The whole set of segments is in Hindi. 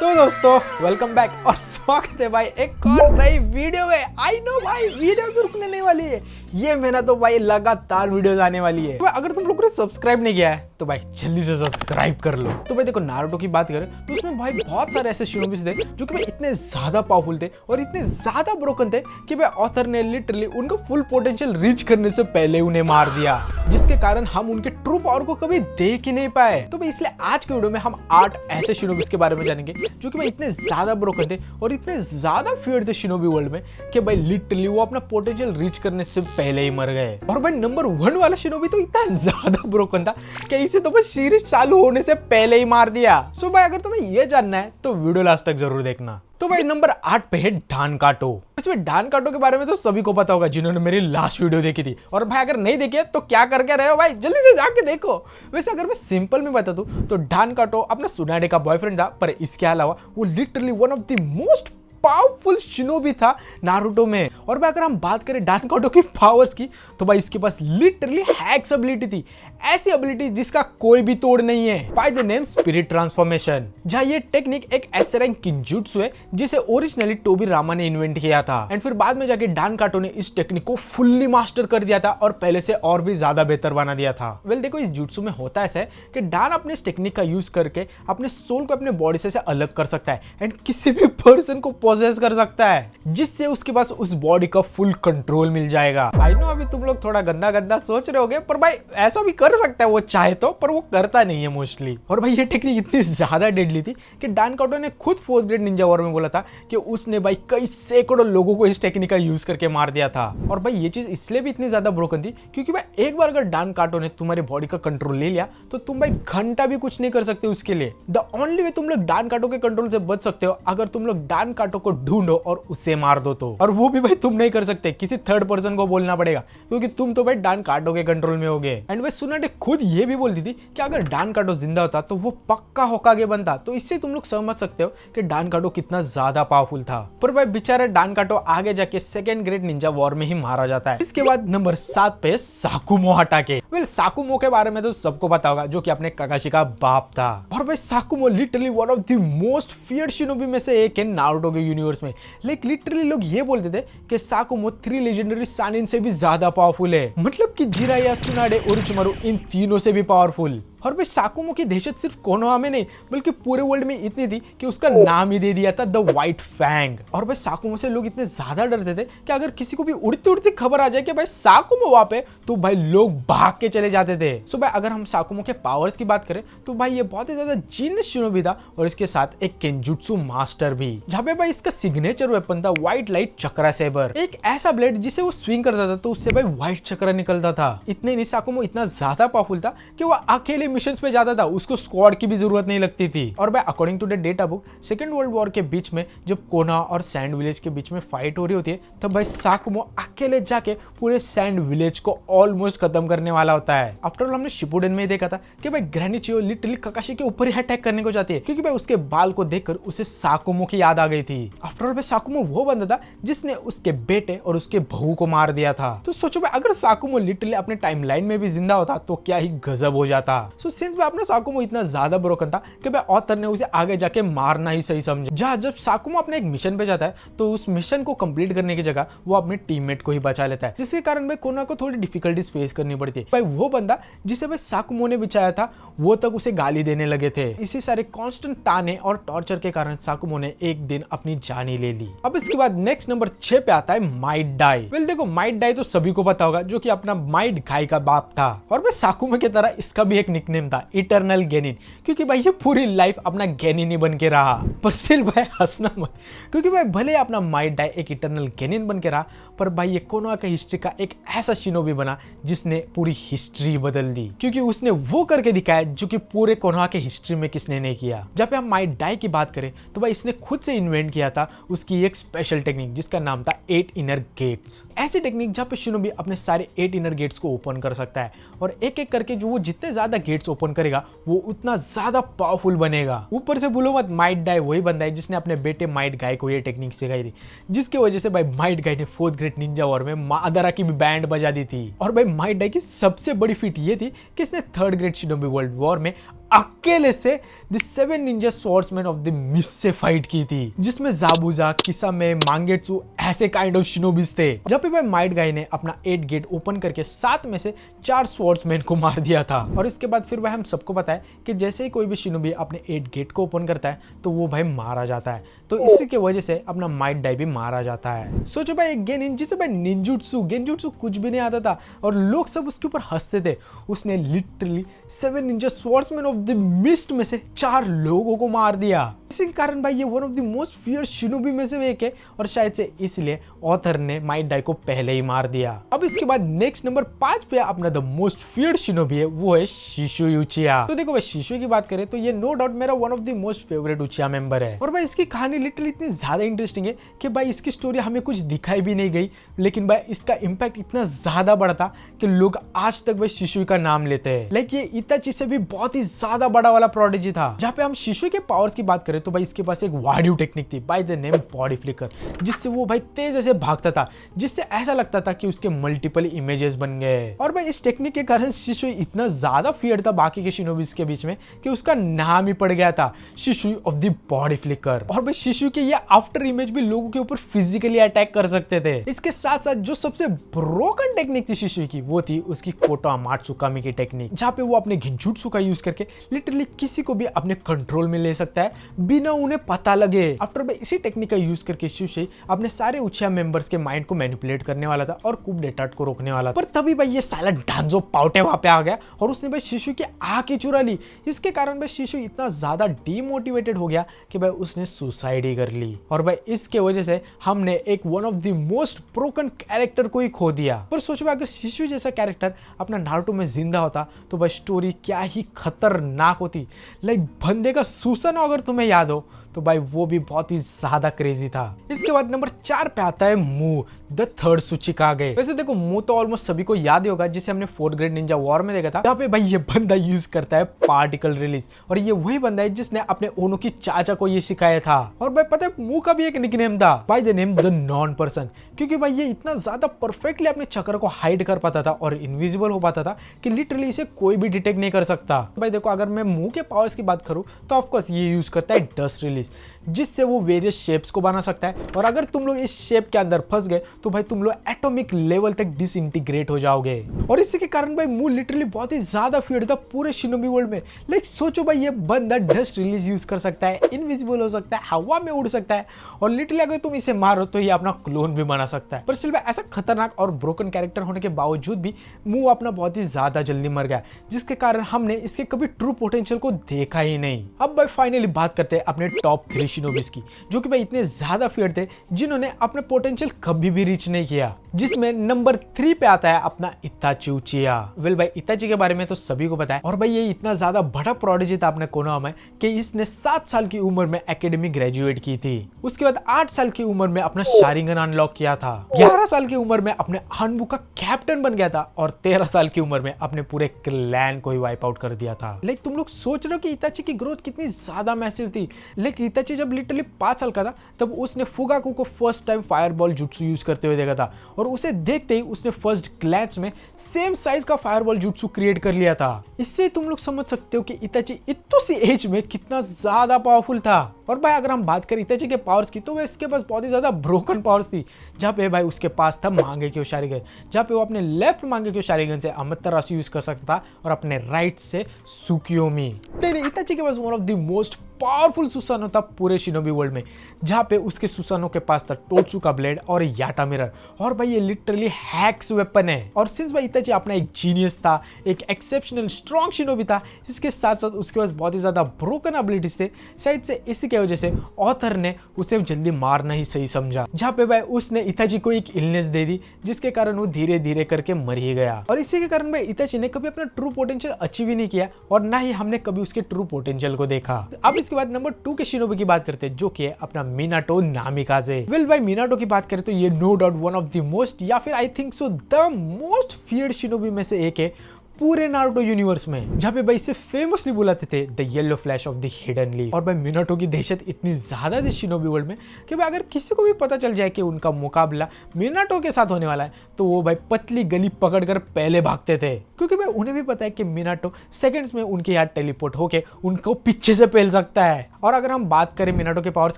तो दोस्तों वेलकम बैक और स्वागत है भाई एक और नई वीडियो में। आई नो भाई वीडियो रुकने नहीं वाली है, ये महीना तो भाई लगातार वीडियोस आने वाली है। तो अगर तुम लोगों ने सब्सक्राइब नहीं किया है तो भाई जल्दी से सब्सक्राइब कर लो। तो भाई देखो नारुतो की बात करें तो उसमें भाई बहुत सारे ऐसे शिनोबीस थे जो कि भाई इतने ज्यादा पावरफुल थे और इतने ज्यादा ब्रोकन थे कि भाई ऑथर ने लिटरली उनका फुल पोटेंशियल रीच करने से पहले उन्हें मार दिया, जिसके कारण हम उनके ट्रू पावर को कभी देख ही नहीं पाए। तो भाई इसलिए आज के वीडियो में हम 8 ऐसे शिनोबीस के बारे में जानेंगे जो कि भाई इतने ज्यादा ब्रोकन थे और इतने ज्यादा फियर्ड थे शिनोबी वर्ल्ड में कि भाई लिटरली वो अपना पोटेंशियल रीच करने से पहले ही मर गए। और भाई नंबर 1 वाला शिनोबी तो इतना ज्यादा ब्रोकन था कि इसे तो भाई सीरीज चालू होने से पहले ही मार दिया। सो भाई अगर तुम्हें ये जानना है तो वीडियो लास्ट तक जरूर देखना। तो भाई नंबर 8 पे है डान काटो। इसमें डान काटो के बारे में तो सभी को पता होगा जिन्होंने मेरी लास्ट वीडियो देखी थी, और भाई अगर नहीं देखी है तो क्या करके रहे हो भाई, जल्दी से जाके देखो। वैसे अगर मैं सिंपल में बता दूं तो डान काटो अपना सुनाडे का बॉयफ्रेंड था, पर इसके अलावा वो literally one of the most powerful shinobi था नारुतो में। और भाई अगर हम बात करें डान काटो की पावर्स की तो भाई इसके पास लिटरली हैक्स एबिलिटी थी, ऐसी एबिलिटी जिसका कोई भी तोड़ नहीं है। Bye the name spirit transformation, जहां ये टेक्निक एक एस रैंक किंजुत्सु है जिसे ओरिजिनली टोबी रामा ने इन्वेंट किया था, एंड फिर बाद में जाके डान काटो ने इस टेक्निक को फुल्ली मास्टर कर दिया था और पहले से और भी ज्यादा बेहतर बना दिया था। वेल देखो इस जुत्सु में होता ऐसा है कि डान अपने इस टेक्निक का यूज करके अपने सोल को अपने बॉडी से अलग कर सकता है एंड किसी भी पर्सन को पोजेस कर सकता है, जिससे उसके पास उस बॉडी का फुल कंट्रोल मिल जाएगा। आई नो अभी तुम लोग थोड़ा गंदा गंदा सोच रहे होगे, पर भाई ऐसा भी कर सकता है वो चाहे तो, पर वो करता नहीं है मोस्टली। और भाई ये टेक्निक इतनी ज्यादा डेडली थी कि डान काटो ने खुद 4th ग्रेड निंजा वॉर में बोला था कि उसने भाई कई सैकड़ों लोगों को इस टेक्निक का यूज करके मार दिया था। और भाई ये चीज इसलिए भी इतनी ज्यादा ब्रोकन थी क्योंकि भाई एक बार अगर डान काटो ने तुम्हारी बॉडी का कंट्रोल ले लिया तो तुम भाई घंटा भी कुछ नहीं कर सकते उसके लिए। द ओनली वे तुम लोग डान काटो के कंट्रोल से बच सकते हो अगर तुम लोग डान काटो को ढूंढो और उसे मार दो तो, और वो भी भाई तुम नहीं कर सकते, किसी थर्ड पर्सन को बोलना पड़ेगा क्योंकि तुम तो भाई डान काटो के कंट्रोल में होगे। एंड भाई सुनाडे खुद ये भी बोलती थी कि अगर डान काटो जिंदा होता तो वो पक्का होकागे बनता। तो इससे तुम लोग समझ सकते हो कि डान काटो कितना ज्यादा पावरफुल था। पर भाई बेचारा डान काटो आगे जाके 2nd ग्रेड निंजा वॉर में ही मारा जाता है। इसके बाद नंबर 7 पे साकुमो हटाके। वेल साकुमो के बारे में तो सबको पता होगा, जो कि अपने काकाशी का बाप था। और भाई Sakumo literally one of the most feared shinobi में से एक है नारुतो के यूनिवर्स में। लाइक लिटरली लोग ये बोलते थे कि साकुमो 3 लेजेंडरी सानिन से भी ज्यादा पावरफुल है, मतलब कि जिराया, सुनाडे, ओरोचिमारू इन तीनों से भी पावरफुल। और भाई साकुमो की दहशत सिर्फ कोनोहा में नहीं बल्कि पूरे वर्ल्ड में इतनी थी कि उसका नाम ही दे दिया था द व्हाइट फैंग। और भाई साकुमो से लोग इतने ज्यादा डरते थे कि अगर किसी को भी उड़ती उड़ती खबर आ जाए कि भाई साकुमो वहां पे, तो भाई लोग भाग के चले जाते थे। सो भाई अगर हम साकुमो के पावर्स की बात करें तो भाई ये बहुत ही ज्यादा जीनियस शिनोबी था और इसके साथ एक केंजुत्सु मास्टर भी, जहां पे भाई इसका सिग्नेचर वेपन था व्हाइट लाइट चक्रा सेबर, एक ऐसा ब्लेड जिसे वो स्विंग करता था तो उससे भाई व्हाइट चक्रा निकलता था। इतने नहीं साकुमो इतना ज्यादा पावरफुल था कि वो अकेले मिशंस पे जाता था, उसको स्क्वाड की भी जरूरत नहीं लगती थी। और भाई according to the data book 2nd world war के बीच में जब कोनोहा और सैंड विलेज के बीच में फाइट हो रही होती है तब भाई साकुमो अकेले जाके पूरे सैंड विलेज को ऑलमोस्ट खत्म करने वाला होता है। आफ्टर ऑल हमने शिपुडेन में ही देखा था कि भाई ग्रैनी चियो लिटरली काकाशी के ऊपर ही अटैक करने को जाती है क्योंकि भाई उसके बाल को देखकर उसे साकुमो की याद आ गई थी। आफ्टर ऑल भाई साकुमो वो बंदा था जिसने उसके बेटे और उसके बहू को मार दिया था। तो सोचो भाई अगर साकुमो लिटरली अपने टाइमलाइन में भी जिंदा होता तो क्या ही गजब हो जाता। सो सिंस अपना साकुमो इतना ज्यादा ब्रोकन था कि भाई ऑथर ने उसे आगे जाके मारना ही सही समझा। जहां जब साकुमो अपने एक मिशन पे जाता है तो उस मिशन को कंप्लीट करने की जगह वो अपने टीममेट को ही बचा लेता है, जिसके कारण भाई कोनोहा को थोड़ी डिफिकल्टीज फेस करनी पड़ती है। भाई वो बंदा जिसे भाई साकुमो ने बचाया था वो तक उसे गाली देने लगे थे। इसी सारे कांस्टेंट ताने और टॉर्चर के कारण साकुमो ने एक दिन अपनी जान ही ले ली। अब इसके बाद नेक्स्ट नंबर 6 पे आता है माइट डाई। वेल देखो माइट डाई तो सभी को पता होगा, जो कि अपना माइट गाय का बाप था। और भाई साकुमो की तरह इसका भी एक निकनेम था इटर्नल गेनिन, क्योंकि भाई ये पूरी लाइफ अपना गेनिन ही बन के रहा। पर स्टिल भाई हंसना मत, क्योंकि भाई भले अपना माइट डाई एक इटर्नल गेनिन बन के रहा पर भाई ये कोनोहा का हिस्ट्री का एक ऐसा शिनोबी बना जिसने पूरी हिस्ट्री बदल दी, क्योंकि उसने वो करके दिखाया जो कि पूरे कोनोहा के हिस्ट्री में किसने नहीं किया। जब पे हम माइट डाई की बात करें तो भाई इसने खुद से इन्वेंट किया था उसकी एक स्पेशल टेक्निक जिसका नाम था 8 इनर गेट्स। ऐसी टेक्निक जहां पे शिनोबी अपने सारे 8 इनर गेट्स को ओपन कर सकता है और एक एक करके जो वो जितने ज्यादा गेट्स ओपन करेगा वो उतना ज्यादा पावरफुल बनेगा। ऊपर से बोलो मत माइट डाई वही बंदा है जिसने अपने बेटे माइट गाय को ये टेक्निक सिखाई थी, जिसकी वजह से भाई माइट गाय ने 4th ग्रेड निंजा वॉर में मादरा की भी बैंड बजा दी थी। और भाई माइट डाई की सबसे बड़ी फीट ये थी कि इसने 3rd grade shinobi world war में अकेले से the 7 Ninja swordsman of the mist से फाइट की थी, जिसमें जाबुजा, किसामे, मांगेत्सु ऐसे काइंड ऑफ शिनोबिस थे। जब पे भाई माइट गाई ने अपना 8 गेट ओपन करके 7 में से 4 स्वॉर्ड्समैन को मार दिया था। और इसके बाद फिर भाई हम सबको पता है कि जैसे ही कोई भी शिनोबी अपने 8 गेट को ओपन करता है तो वो भाई मारा जाता है। तो इसी की वजह से अपना माइट डाई भी मारा जाता है। सोचो भाई एक गेनिन जिसे भाई निंजुत्सु गेंजुत्सु कुछ भी नहीं आता था और लोग सब उसके ऊपर हंसते थे, उसने literally 7 Ninja swordsman of the mist में से 4 लोगों को मार दिया। इसी के कारण भाई ये one of the most fear shinobi में से एक है और शायद से इसलिए ऑथर ने माइट डाई को पहले ही मार दिया। अब इसके बाद नेक्स्ट नंबर 5 पे अपना द मोस्ट फियर्ड शिनोबी है, वो है शिशुई उचिहा। तो देखो भाई शिशुई की बात करें तो ये नो डाउट मेरा one of the most favourite उचिहा member है। और भाई इसकी कहानी लिटरली इतनी ज्यादा इंटरेस्टिंग है कि भाई इसकी स्टोरी हमें कुछ दिखाई भी नहीं गई, लेकिन भाई इसका इम्पैक्ट इतना ज्यादा बड़ा था कि लोग आज तक भाई शिशुई का नाम लेते हैं। लाइक ये इताची से भी बहुत ही ज्यादा बड़ा वाला प्रोडिजी था। जहाँ पे हम शिशुई के पावर्स की बात करें तो भाई इसके पास एक वाड्यू टेक्निक थी by the name body flicker, जिससे वो भाई तेज ऐसे भागता था, जिससे ऐसा लगता था कि उसके मल्टीपल इमेजेस बन गए। और भाई इस टेक्निक के कारण शिशुई इतना ज्यादा फियर था बाकी के शिनोबिस के बीच में कि उसका नाम ही पड़ गया था शिशुई ऑफ द बॉडी फ्लिकर। और भाई शिशुई के ये आफ्टर इमेज भी लोगों के ऊपर फिजिकली अटैक कर सकते थे। इसके साथ साथ जो सबसे ब्रोकन टेक्निक थी शिशुई की वो थी उसकी कोटो अमात्सु कामी की टेक्निक, जहाँ पे वो अपने गिंजुत्सु का यूज करके लिटरली किसी को भी अपने कंट्रोल में ले सकता है बिना उन्हें पता लगे। आफ्टर भाई इसी टेक्निक का यूज करके शिशुई अपने सारे उचिहा मेंबर्स के माइंड को मैनिपुलेट करने वाला था और कूप डेटाट को रोकने वाला था। पर तभी भाई ये साला डांजो पाउटे वहां पे आ गया और उसने भाई शिशुई की आंखें चुरा ली। इसके कारण भाई शिशुई इतना ज्यादा डीमोटिवेटेड हो गया कि भाई उसने सुसाइड ही कर ली। और भाई इसके वजह से हमने एक one of the most broken character को ही खो दिया। पर सोचो अगर शिशुई जैसा कैरेक्टर अपना नारुतो में जिंदा होता तो भाई स्टोरी क्या ही खतरनाक होती। लाइक बंदे का सुसानो अगर तुम्हें याद हो तो भाई वो भी बहुत ही ज्यादा क्रेजी था। इसके बाद नंबर 4 पे आता है मू द थर्ड सुचिकागे। वैसे देखो मू तो ऑलमोस्ट सभी को याद ही होगा, जिसे हमने 4th ग्रेड निंजा वॉर में देखा था, जहाँ पे भाई ये बंदा यूज करता है पार्टिकल रिलीज। और ये वही बंदा है जिसने अपने ओनो की चाचा को ये सिखाया था। और भाई पता है मू का भी एक निकनेम था bye the name the non person, क्योंकि भाई ये इतना ज्यादा परफेक्टली अपने चक्र को हाइड कर पाता था और इनविजिबल हो पाता था कि लिटरली इसे कोई भी डिटेक्ट नहीं कर सकता। भाई देखो अगर मैं मू के पावर्स की बात करूं तो ऑफकोर्स ये यूज करता है डस्ट रिलीज, जिससे वो वेरियस शेप्स को बना सकता है। और अगर तुम लोग इस शेप के अंदर फंस गए तो भाई तुम लोग एटॉमिक लेवल तक डिसइंटीग्रेट हो जाओगे। और इसी के कारण भाई मू लिटरली बहुत ही ज्यादा फियर था पूरे शिनोबी वर्ल्ड में। लाइक सोचो भाई ये बंदा डस्ट रिलीज यूज कर सकता है, इनविजिबल हो सकता है, हवा में उड़ सकता है और लिटरली अगर तुम इसे मारो तो ये अपना क्लोन भी बना सकता है। पर स्टिल भाई ऐसा खतरनाक और ब्रोकन कैरेक्टर होने के बावजूद भी मू अपना बहुत ही ज्यादा जल्दी मर गया, जिसके कारण हमने इसके कभी ट्रू पोटेंशियल को देखा ही नहीं। अब भाई फाइनली बात करते हैं अपने टॉप 3 शिनोबिस की, जो कि भाई इतने ज्यादा फियर थे जिन्होंने अपने पोटेंशियल कभी भी रीच नहीं किया, जिसमें नंबर 3 पे आता है अपना इताची उचिहा। वेल भाई इताची के बारे में तो सभी को पता है और भाई ये इतना ज्यादा बड़ा प्रोडिजी था अपने कोनोहा में कि इसने 7 साल की उम्र में एकेडमी ग्रेजुएट की थी। उसके बाद 8 साल की उम्र में अपना शारिंगन अनलॉक किया था, 11 साल की उम्र में अपने हानबू का कैप्टन बन गया था और 13 साल की उम्र में अपने पूरे क्लैन को ही वाइप आउट कर दिया था। लेकिन तुम लोग सोच रहे हो कि इताची की ग्रोथ कितनी ज्यादा मैसिव थी। लेकिन इताची जब लिटरली 5 साल का था तब उसने फुगाकू को फर्स्ट टाइम फायरबॉल जुट्सु यूज करते हुए देखा था और उसे देखते ही उसने फर्स्ट ग्लैंस में सेम साइज का फायरबॉल जुट्सु क्रिएट कर लिया था। इससे तुम लोग समझ सकते हो कि इताची इतनी सी एज में कितना ज्यादा पावरफुल था। और भाई अगर हम बात करें इताची के पावर्स की तो इसके पास बहुत ही ज्यादा ब्रोकन पावर्स थी, जहाँ पे भाई उसके पास था मांगेक्यो शारिगन, जहाँ पे वो अपने लेफ्ट मांगेक्यो शारिगन से अमतेरासु यूज कर सकता था और अपने राइट से सुकियोमी। इताची के पास one of the most powerful Susanoo था पूरे शिनोबी वर्ल्ड में, जहाँ पे उसके सुसानो के पास था टोत्सु का ब्लेड और याटा मिरर। और भाई ये लिटरली हैक्स वेपन है। और सिंस भाई इताची अपना एक जीनियस था, एक एक्सेप्शनल स्ट्रॉन्ग शिनोबी था, इसके साथ साथ उसके पास बहुत ही ज्यादा ब्रोकन एबिलिटीज थे। शायद से इसी के वजह से ऑथर ने उसे जल्दी मारना ही सही समझा, जहाँ पे भाई उसने इताची को एक इलनेस दे दी जिसके कारण वो धीरे धीरे करके मर ही गया। और इसी के कारण भाई इताची ने कभी अपना ट्रू पोटेंशियल अचीव ही नहीं किया और ना ही हमने कभी उसके ट्रू पोटेंशियल को देखा। अब इसके बाद नंबर 2 के शिनोबी की बात करते हैं, जो कि है अपना मिनाटो नामिकाजे। वेल भाई मिनाटो की बात करें तो ये no doubt one of the most या फिर I think so the most feared shinobi में से एक है पूरे नारुतो यूनिवर्स में, जहाँ पे भाई इसे फेमसली बुलाते थे the yellow flash of the hidden leaf. और भाई मिनाटो की दहशत इतनी ज्यादा थी शिनोबी वर्ल्ड में कि भाई अगर किसी को भी पता चल जाए कि उनका मुकाबला मिनाटो के साथ होने वाला है तो वो भाई पतली गली पकड़कर पहले भागते थे, क्योंकि भाई उन्हें भी पता है कि मिनाटो सेकंड्स में उनके यहाँ टेलीपोर्ट होके उनको पीछे से पेल सकता है। और अगर हम बात करें मिनाटो के पावर्स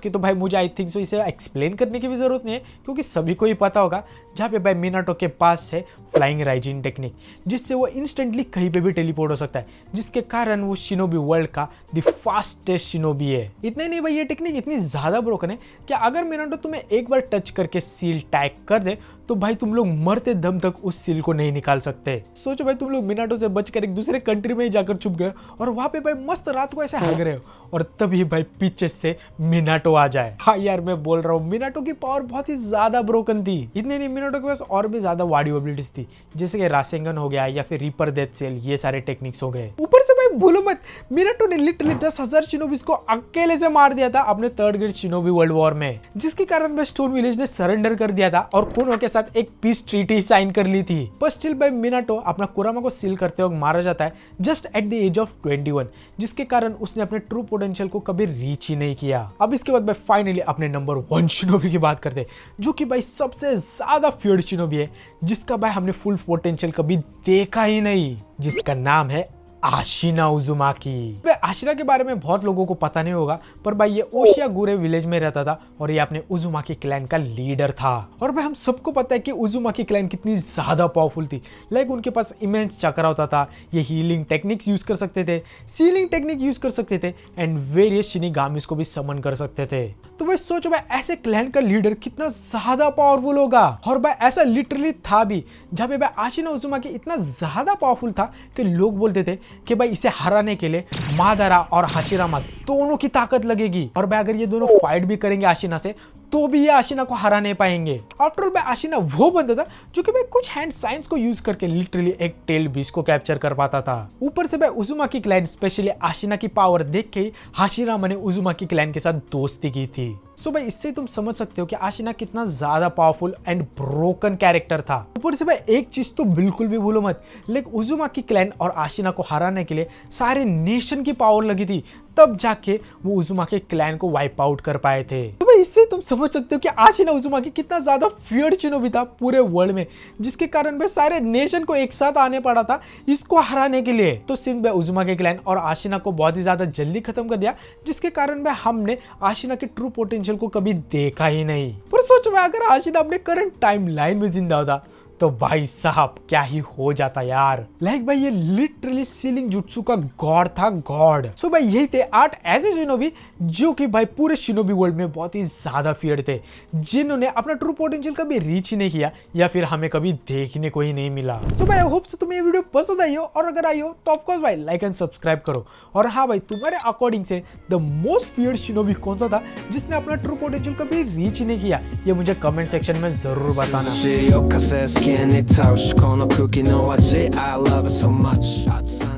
की तो भाई मुझे आई थिंक सो इसे एक्सप्लेन करने की भी जरूरत नहीं है, क्योंकि सभी को ही पता होगा। जहाँ पे भाई मिनाटो के पास है फ्लाइंग राइजिन टेक्निक, जिससे वो इंस्टेंटली कहीं पे भी टेलीपोर्ट हो सकता है, जिसके कारण वो शिनोबी वर्ल्ड का द फास्टेस्ट शिनोबी है। इतने नहीं भाई, ये टेक्निक इतनी ज्यादा ब्रोकन है कि अगर मिनाटो तुम्हें एक बार टच करके सील टैग कर दे तो भाई तुम लोग मरते दम तक उस सील को नहीं निकाल सकते। सोचो भाई तुम लोग मिनाटो से बचकर एक दूसरे कंट्री में ही जाकर छुप गए और वहां पे भाई मस्त रात को ऐसे भाग रहे हो और तभी भाई पीछे से मिनाटो आ जाए। हाँ यार मैं बोल रहा हूँ मिनाटो की पावर बहुत ही ज्यादा ब्रोकन थी। इतने नहीं, मिनाटो के पास और भी ज्यादा वाडियो एबिलिटीज थी, जैसे कि रासेंगन हो गया या फिर रीपर डेथ सेल, ये सारे टेक्निक्स हो गए। ऊपर से भाई भूलो मत मिनाटो ने लिटरली 10,000 शिनोबीज को अकेले से मार दिया था अपने third grade shinobi world war में, जिसके कारण भाई स्टोन विलेज ने सरेंडर कर दिया था और कोनो के साथ एक पीस ट्रीटी साइन कर ली थी। पर स्टिल भाई मिनाटो अपना कुरामा को सील करते वक्त मारा जाता है just at the age of 21, जिसके कारण उसने अपने ट्रू पोटेंशियल को कभी रीच ही नहीं किया। अब इसके बाद भाई फाइनली अपने नंबर 1 शिनोबी की बात करते हैं, जो कि भाई सबसे ज्यादा फियर्ड शिनोबी है, जिसका भाई हमने फुल पोटेंशियल कभी देखा ही नहीं, जिसका नाम है आशिना उजुमाकी। आशिना के बारे में बहुत लोगों को पता नहीं होगा, पर भाई ये ओशियागुरे विलेज में रहता था और ये अपने उजुमाकी क्लैन का लीडर था। और भाई हम सबको पता है कि उजुमाकी क्लैन कितनी ज्यादा पावरफुल थी। लाइक उनके पास इमेंस चक्र होता था, ये हीलिंग टेक्निक्स यूज कर सकते थे, सीलिंग टेक्निक यूज कर सकते थे एंड वेरियस शिनिगामिस को भी समन कर सकते थे। तो भाई सोचो भाई ऐसे क्लैन का लीडर कितना ज्यादा पावरफुल होगा। और भाई ऐसा लिटरली था भी, जहाँ पे भाई आशिना उजुमाकी इतना ज्यादा पावरफुल था कि लोग बोलते थे कि भाई इसे हराने के लिए मादारा और हाशिरामा दोनों की ताकत लगेगी, और भाई अगर ये दोनों फाइट भी करेंगे आशिना से तो भी ये आशिना को हरा नहीं पाएंगे। आफ्टर ऑल भाई आशिना वो बंदा था जो कि भाई कुछ हैंड साइंस को यूज करके लिटरली एक टेल बीस्ट को कैप्चर कर पाता था। ऊपर से भाई उजुमाकी क्लैन स्पेशली आशिना की पावर देख के ही हाशिरामा ने उजुमाकी क्लैन के साथ दोस्ती की थी। सो भाई इससे तुम समझ सकते हो कि आशिना कितना ज्यादा पावरफुल एंड ब्रोकन कैरेक्टर था। ऊपर से भाई एक चीज तो बिल्कुल भी भूलो मत, लेकिन उजुमाकी क्लैन और आशिना को हराने के लिए सारे नेशन की पावर लगी थी, तब जाके वो उजुमाकी क्लैन को वाइप आउट कर पाए थे। तो भाई इससे तुम समझ सकते हो कि आशिना उजुमाकी कितना ज्यादा फियर्ड शिनोबी था पूरे वर्ल्ड में, जिसके कारण भाई सारे नेशन को एक साथ आने पड़ा था इसको हराने के लिए। तो सिंस भाई उजुमाकी क्लैन और आशिना को बहुत ही ज्यादा जल्दी खत्म कर दिया, जिसके कारण भाई हमने आशिना के ट्रू पोटेंशियल को कभी देखा ही नहीं। पर सोचो भाई अगर आशिना अपने करंट टाइमलाइन में जिंदा होता तो भाई साहब क्या ही हो जाता यार। लाइक भाई ये लिटरली सीलिंग जुत्सु का गॉड था, गॉड। सो भाई यही थे 8 ऐसे शिनोबी जो कि भाई पूरे शिनोबी वर्ल्ड में बहुत ही ज्यादा फियर्ड थे, जिन्होंने अपना ट्रू पोटेंशियल कभी रीच ही नहीं किया या फिर हमें कभी देखने को ही नहीं मिला। सो भाई आई होप सो तुम्हें ये वीडियो पसंद आई हो, और अगर आई हो तो ऑफ कोर्स भाई लाइक एंड सब्सक्राइब करो। और हाँ भाई तुम्हारे अकॉर्डिंग से द मोस्ट फियर्ड शिनोबी कौन सा था जिसने अपना ट्रू पोटेंशियल कभी रीच ही नहीं किया, ये मुझे कमेंट सेक्शन में जरूर बताना। 気に倒しこの空気の味 I love it so much